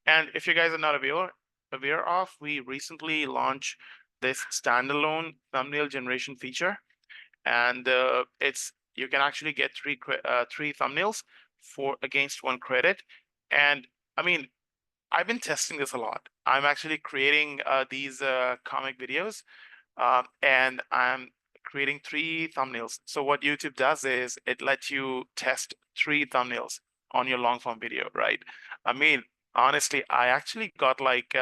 and if you guys are not aware of, we recently launched this standalone thumbnail generation feature, and it's you can actually get three thumbnails for against one credit. And I mean, I've been testing this a lot. I'm actually creating these comic videos, and I'm creating three thumbnails. So what YouTube does is it lets you test three thumbnails on your long form video, right? I mean, honestly, I actually got like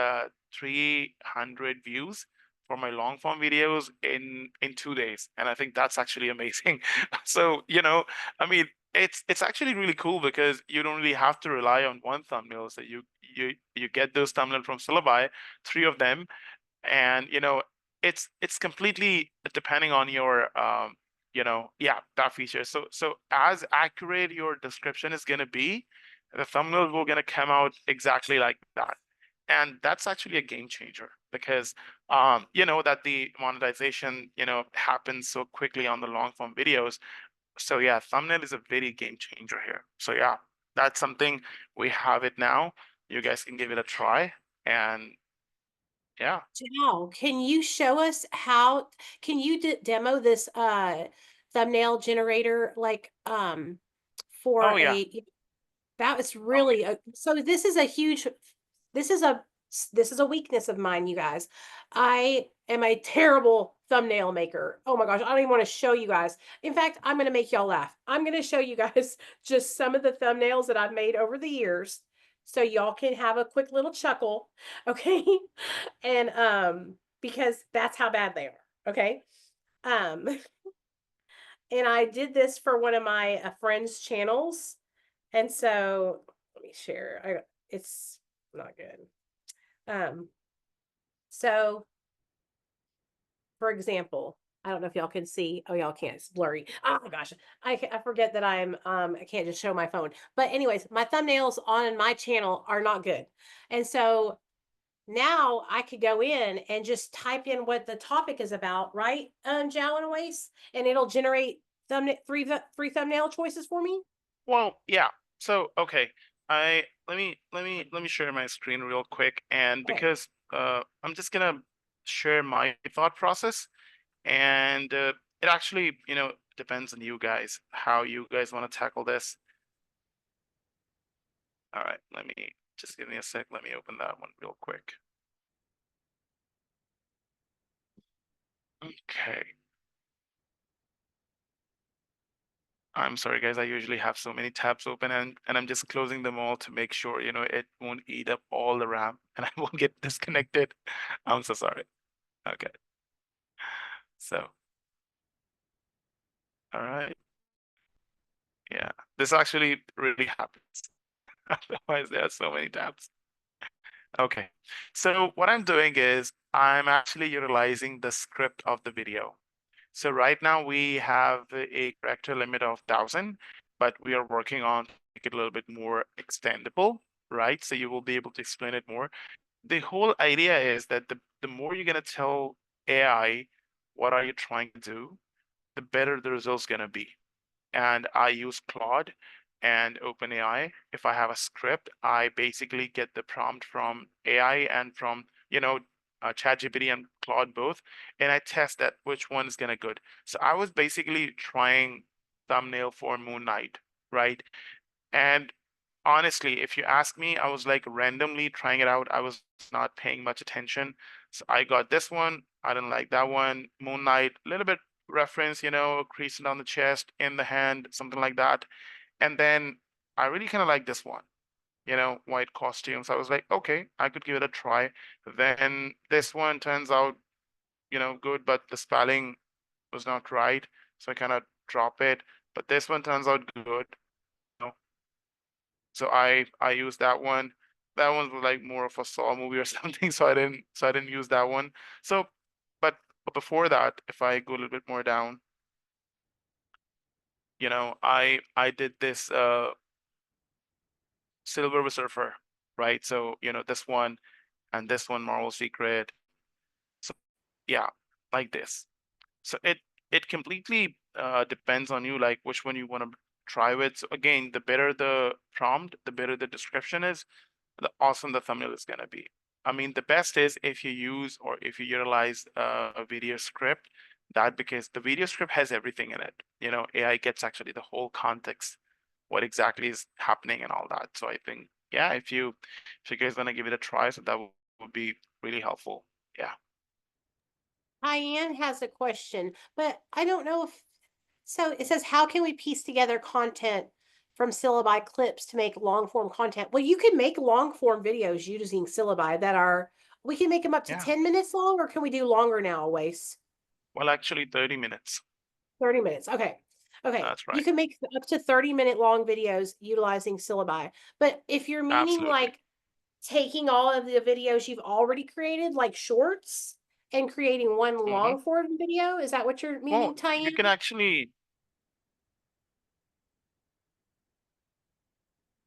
300 views for my long form videos in 2 days, and I think that's actually amazing. So, I mean, it's actually really cool because you don't really have to rely on one thumbnail. So you get those thumbnails from Syllabi, three of them, and it's completely depending on your yeah, that feature. So as accurate your description is going to be, the thumbnails will going to come out exactly like that. And that's actually a game changer because that the monetization happens so quickly on the long form videos. So yeah, thumbnail is a very game changer here. So yeah, that's something, we have it now. You guys can give it a try. And yeah. Wow, can you show us how can you demo this thumbnail generator like for Oh yeah. a that is Oh really a so this is a huge this is a this is a weakness of mine, you guys. I am a terrible thumbnail maker. Oh my gosh, I don't even want to show you guys. In fact, I'm going to make y'all laugh. I'm going to show you guys just some of the thumbnails that I've made over the years so y'all can have a quick little chuckle, okay? And because that's how bad they are, okay? Um and I did this for one of my friends' channels. And so let me share. It's not good. Um, so for example, I don't know if y'all can see. Oh, y'all can't. It's blurry. Oh my gosh. I forget that I can't just show my phone. But anyways, my thumbnails on my channel are not good. And so now I could go in and just type in what the topic is about, right? Jowl and Waste, and it'll generate three thumbnail choices for me. well, yeah. So okay, I let me share my screen real quick, and Okay. because I'm just gonna share my thought process, and it actually depends on you guys how you guys want to tackle this. All right, let me just give me a sec. Let me open that one real quick. Okay. I'm sorry, guys. I usually have so many tabs open, and I'm just closing them all to make sure, it won't eat up all the RAM and I won't get disconnected. I'm so sorry. Okay. So, all right. Yeah, this actually really happens. Otherwise, there are so many tabs. Okay. So what I'm doing is I'm actually utilizing the script of the video. So right now we have a character limit of 1,000, but we are working on to make it a little bit more extendable, right? So you will be able to explain it more. The whole idea is that the more you're going to tell AI what are you trying to do, the better the result's going to be. And I use Claude and OpenAI. If I have a script, I basically get the prompt from AI and from, ChatGPT and Claude both, and I test that which one is gonna good. So I was basically trying thumbnail for Moon Knight, right? And honestly, if you ask me, I was like randomly trying it out. I was not paying much attention. So I got this one. I didn't like that one. Moon Knight, a little bit reference, creasing on the chest, in the hand, something like that. And then I really kind of like this one. white costume. So I was like, okay, I could give it a try. Then this one turns out, good, but the spelling was not right. So I kind of drop it. But this one turns out good. You know? So I used that one. That one was like more of a Saw movie or something. So I didn't use that one. So but before that, if I go a little bit more down, I did this Silver Surfer, right? So, this one and this one, Marvel Secret. So yeah, like this. So it completely depends on you, like which one you want to try with. So again, the better the prompt, the better the description is, the awesome the thumbnail is gonna be. I mean, the best is if you use or if you utilize a video script, that because the video script has everything in it. AI gets actually the whole context, what exactly is happening and all that. So I think, yeah, if you guys wanna give it a try, so that would be really helpful. Yeah. Diane has a question, but I don't know if, so it says, how can we piece together content from Syllabi clips to make long form content? Well, you can make long form videos using Syllabi that are, we can make them up to Yeah. 10 minutes long, or can we do longer now, Wace? Well, actually 30 minutes. 30 minutes. Okay. Okay. That's You right. can make up to 30-minute long videos utilizing Syllabi. But if you're meaning Absolutely. like taking all of the videos you've already created, like shorts, and creating one Hmm. long form video, is that what you're Well, meaning, you Tyann? can actually,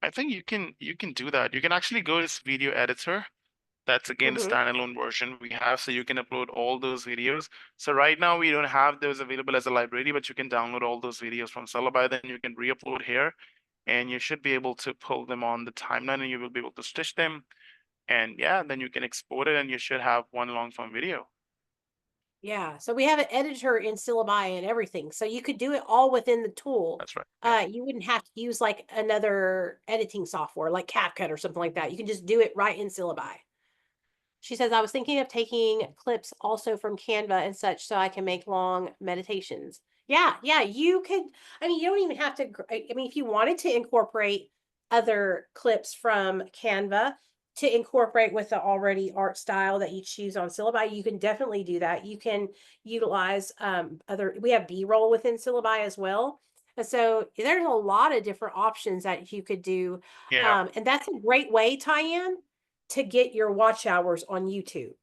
I think you can do that. You can actually go to this video editor. That's again the Mm-hmm. standalone version we have, so you can upload all those videos. So right now we don't have those available as a library, but you can download all those videos from Syllabi, then you can re-upload here, and you should be able to pull them on the timeline, and you will be able to stitch them. And yeah, then you can export it, and you should have one long form video. Yeah, so we have an editor in Syllabi and everything, so you could do it all within the tool. That's right. Yeah. You wouldn't have to use like another editing software like CapCut or something like that. You can just do it right in Syllabi. She says, I was thinking of taking clips also from Canva and such so I can make long meditations. Yeah, you could. I mean, you don't even have to. I mean, if you wanted to incorporate other clips from Canva to incorporate with the already art style that you choose on Syllabi, you can definitely do that. You can utilize other, we have B-roll within Syllabi as well. And so there's a lot of different options that you could do. Yeah. And that's a great way, Tyann, to get your watch hours on YouTube.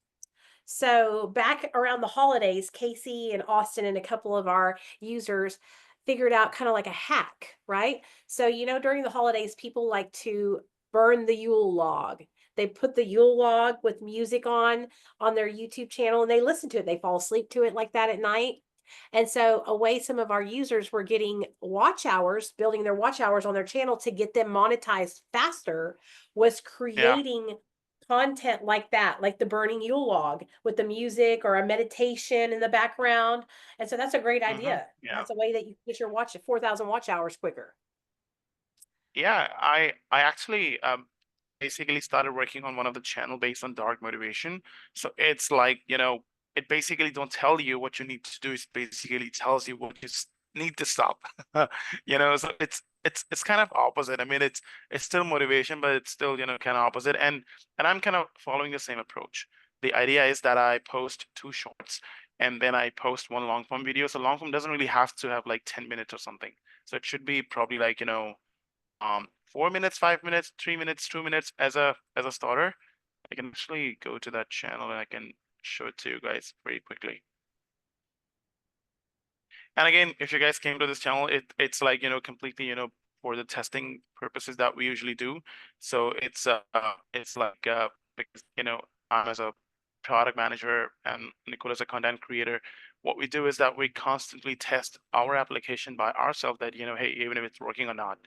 So back around the holidays, Casey and Austin and a couple of our users figured out kind of like a hack, right? So, during the holidays, people like to burn the Yule log. They put the Yule log with music on their YouTube channel and they listen to it. They fall asleep to it like that at night. And so a way some of our users were getting watch hours, building their watch hours on their channel to get them monetized faster was Yeah. creating content like that, like the burning Yule log with the music or a meditation in the background. And so that's a great Hmm. idea. Yeah. That's a way that you get your watch at 4,000 watch hours quicker. Yeah, I actually basically started working on one of the channel based on dark motivation. So it's like, it basically don't tell you what you need to do. It basically tells you what you need to stop. So it's kind of opposite. I mean, it's still motivation, but it's still, kind of opposite. And I'm kind of following the same approach. The idea is that I post two shorts and then I post one long form video. So long form doesn't really have to have like 10 minutes or something. So it should be probably like, 4 minutes, 5 minutes, 3 minutes, 2 minutes as a starter. I can actually go to that channel and I can show it to you guys very quickly. And again, if you guys came to this channel, it's like, completely, for the testing purposes that we usually do. So it's like because I'm as a product manager and Nicole as a content creator, what we do is that we constantly test our application by ourselves that, hey, even if it's working or not,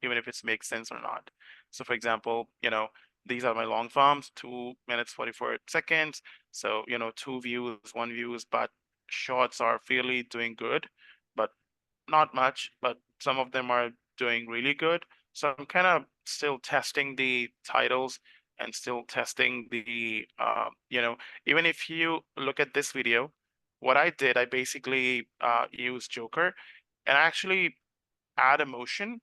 even if it's makes sense or not. So for example, these are my long forms, 2 minutes 44 seconds. So, two views, one views, but shorts are fairly doing good, but not much, but some of them are doing really good. So I'm kind of still testing the titles and still testing the, even if you look at this video, what I did, I basically used Joker and actually add emotion.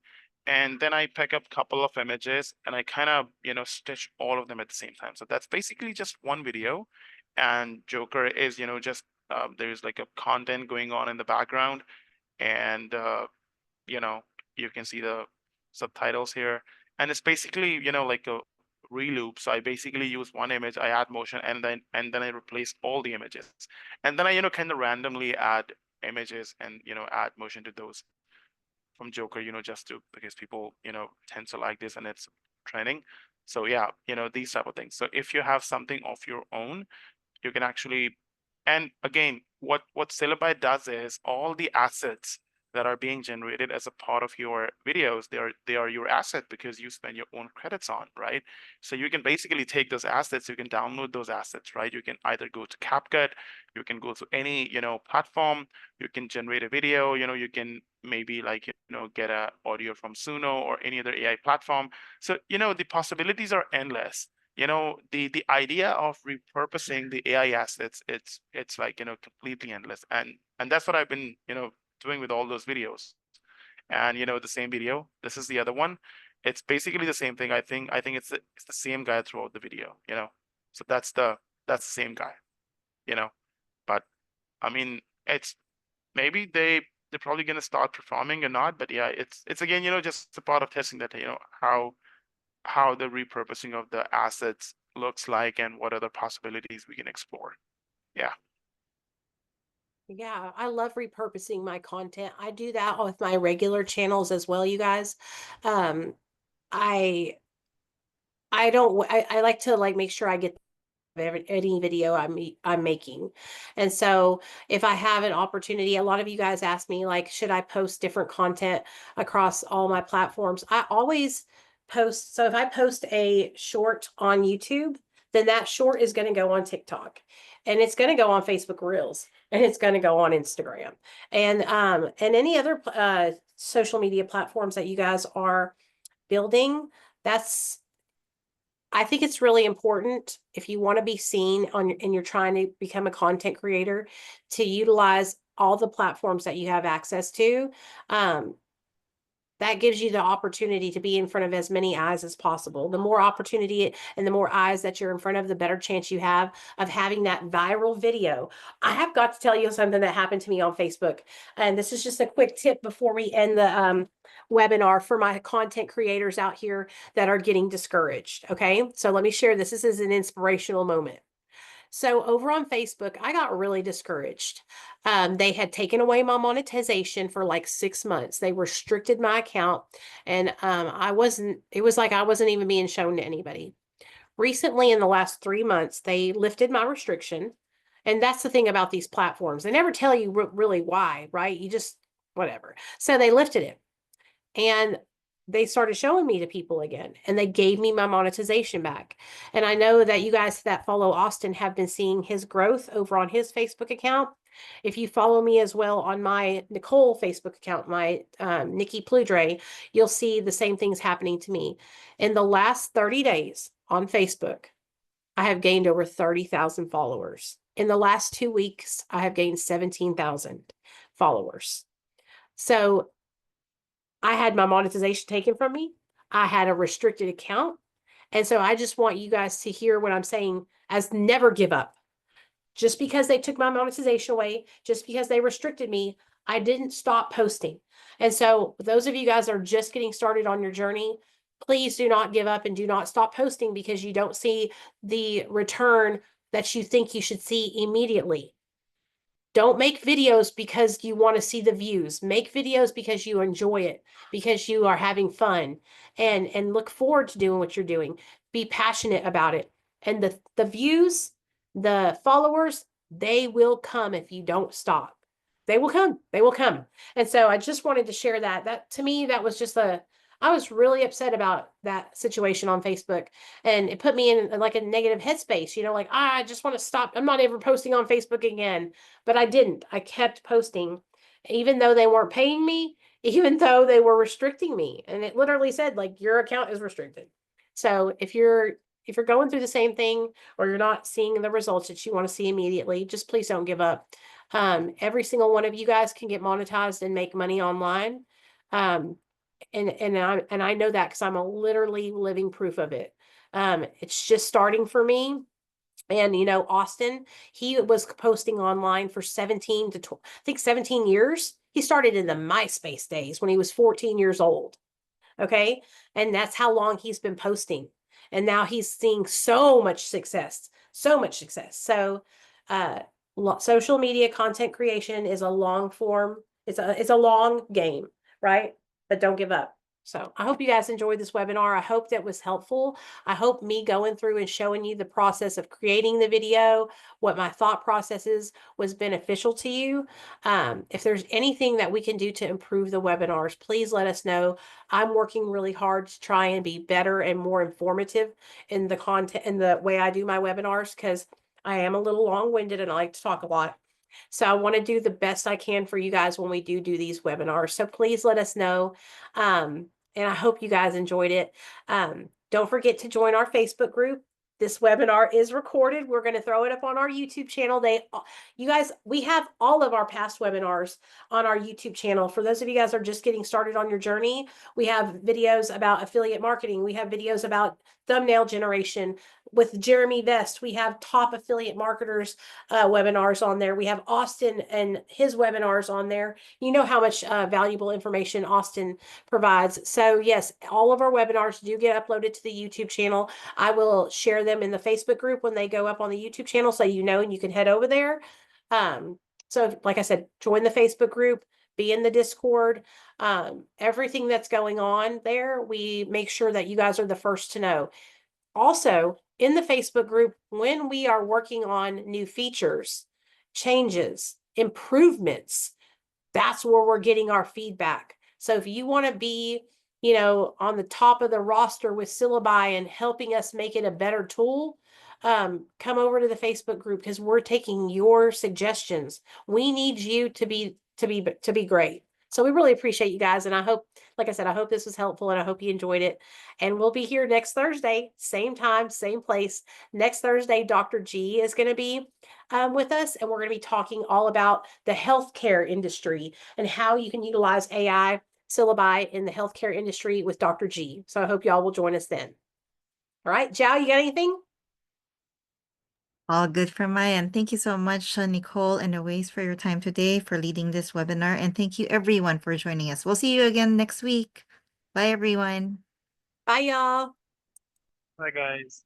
and then I pick up a couple of images and I kind of, stitch all of them at the same time. So that's basically just one video. And Joker is, just there's like a content going on in the background, and you know, you can see the subtitles here. And it's basically, like a reloop. So I basically use one image, I add motion, and then I replace all the images. And then I, kind of randomly add images and, add motion to those from Joker, just to because people, tend to like this and it's trending. So yeah, these type of things. So if you have something of your own, you can actually, and again, what Syllaby does is all the assets that are being generated as a part of your videos, they are your asset because you spend your own credits on, right? So you can basically take those assets, you can download those assets, right? You can either go to CapCut, you can go to any, platform, you can generate a video, you can maybe like, get a audio from Suno or any other AI platform. So, the possibilities are endless. The idea of repurposing the AI assets, it's like, completely endless. And that's what I've been, doing with all those videos. And the same video, this is the other one. It's basically the same thing. I think it's the same guy throughout the video. So that's the same guy, you know. But I mean, it's maybe they're probably gonna start performing or not, but yeah, it's again, just a part of testing that, how the repurposing of the assets looks like and what other possibilities we can explore. Yeah. Yeah, I love repurposing my content. I do that with my regular channels as well, you guys. Um, I I don't I like to like make sure I get any video I'm making. And so if I have an opportunity, a lot of you guys ask me like, should I post different content across all my platforms? I always post. So if I post a short on YouTube, then that short is going to go on TikTok, and it's going to go on Facebook Reels, and it's going to go on Instagram, and any other social media platforms that you guys are building. That's I think it's really important if you want to be seen and you're trying to become a content creator to utilize all the platforms that you have access to. Um, that gives you the opportunity to be in front of as many eyes as possible. The more opportunity and the more eyes that you're in front of, the better chance you have of having that viral video. I have got to tell you something that happened to me on Facebook. And this is just a quick tip before we end the webinar for my content creators out here that are getting discouraged. Okay. So let me share this. This is an inspirational moment. So over on Facebook, I got really discouraged. They had taken away my monetization for like 6 months. They restricted my account, and it was like I wasn't even being shown to anybody. Recently, in the last 3 months, they lifted my restriction. And that's the thing about these platforms. They never tell you really why, right? You just, whatever. So they lifted it. And they started showing me to people again, and they gave me my monetization back. And I know that you guys that follow Austin have been seeing his growth over on his Facebook account. If you follow me as well on my Nicole Facebook account, my Nikki Pludre, you'll see the same things happening to me. In the last 30 days on Facebook, I have gained over 30,000 followers. In the last 2 weeks, I have gained 17,000 followers. So I had my monetization taken from me. I had a restricted account. And so I just want you guys to hear what I'm saying as never give up. Just because they took my monetization away, just because they restricted me, I didn't stop posting. And so those of you guys that are just getting started on your journey, please do not give up and do not stop posting because you don't see the return that you think you should see immediately. Don't make videos because you want to see the views. Make videos because you enjoy it, because you are having fun, and look forward to doing what you're doing. Be passionate about it. And the views, the followers, they will come if you don't stop. They will come. They will come. And so I just wanted to share that. That to me, that was just I was really upset about that situation on Facebook, and it put me in like a negative headspace, like, I just want to stop. I'm not ever posting on Facebook again. But I didn't. I kept posting, even though they weren't paying me, even though they were restricting me. And it literally said, like, your account is restricted. So if you're going through the same thing, or you're not seeing the results that you want to see immediately, just please don't give up. Every single one of you guys can get monetized and make money online. Um, And I know that because I'm a literally living proof of it. It's just starting for me. And Austin, he was posting online for 17 to I think 17 years. He started in the MySpace days when he was 14 years old. Okay. And that's how long he's been posting. And now he's seeing so much success, so much success. So, uh, social media content creation is a long form. It's a long game, right? But don't give up. So I hope you guys enjoyed this webinar. I hope that was helpful. I hope me going through and showing you the process of creating the video, what my thought processes was beneficial to you. If there's anything that we can do to improve the webinars, please let us know. I'm working really hard to try and be better and more informative in the content in the way I do my webinars, because I am a little long-winded and I like to talk a lot. So I want to do the best I can for you guys when we do these webinars. So please let us know. And I hope you guys enjoyed it. Don't forget to join our Facebook group. This webinar is recorded. We're going to throw it up on our YouTube channel. You guys, we have all of our past webinars on our YouTube channel. For those of you guys who are just getting started on your journey, we have videos about affiliate marketing. We have videos about thumbnail generation with Jeremy Vest. We have top affiliate marketers webinars on there. We have Austin and his webinars on there. You know how much valuable information Austin provides. So yes, all of our webinars do get uploaded to the YouTube channel. I will share them in the Facebook group when they go up on the YouTube channel, so and you can head over there. So like I said, join the Facebook group, be in the Discord. Everything that's going on there, we make sure that you guys are the first to know. Also, in the Facebook group, when we are working on new features, changes, improvements, that's where we're getting our feedback. So if you want to be, on the top of the roster with Syllaby and helping us make it a better tool, come over to the Facebook group, because we're taking your suggestions. We need you to be great. So we really appreciate you guys. And I hope, like I said, I hope this was helpful and I hope you enjoyed it. And we'll be here next Thursday, same time, same place. Next Thursday, Dr. G is going to be with us, and we're going to be talking all about the healthcare industry and how you can utilize AI syllabi in the healthcare industry with Dr. G. So I hope y'all will join us then. All right, Zhao, you got anything? All good from my end. Thank you so much, Nicole and Awais, for your time today, for leading this webinar. And thank you, everyone, for joining us. We'll see you again next week. Bye, everyone. Bye, y'all. Bye, guys.